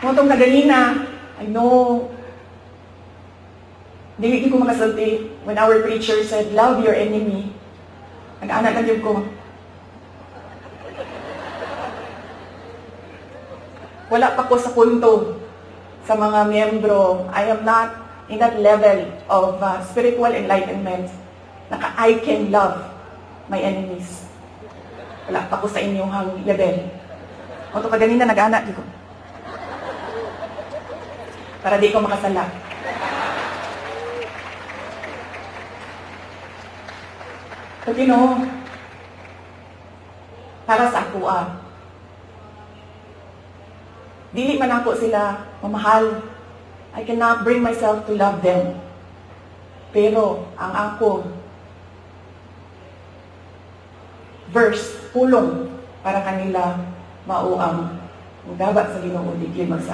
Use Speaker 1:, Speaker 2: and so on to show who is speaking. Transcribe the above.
Speaker 1: Motong kaganina, I know, hindi ko makasulti when our preacher said, love your enemy. Nag-anak na yun ko. Wala pa ko sa punto sa mga miyembro. I am not in that level of spiritual enlightenment na I can love my enemies. Wala pa ko sa inyong level. Motong kaganina, nag-anak yun ko. Para di ko makasala. But you know, para sa ako dili man ako sila mamahal. I cannot bring myself to love them. Pero ang ako verse, pulong para kanila mauang. Mugabat sa Ginoo, di magsa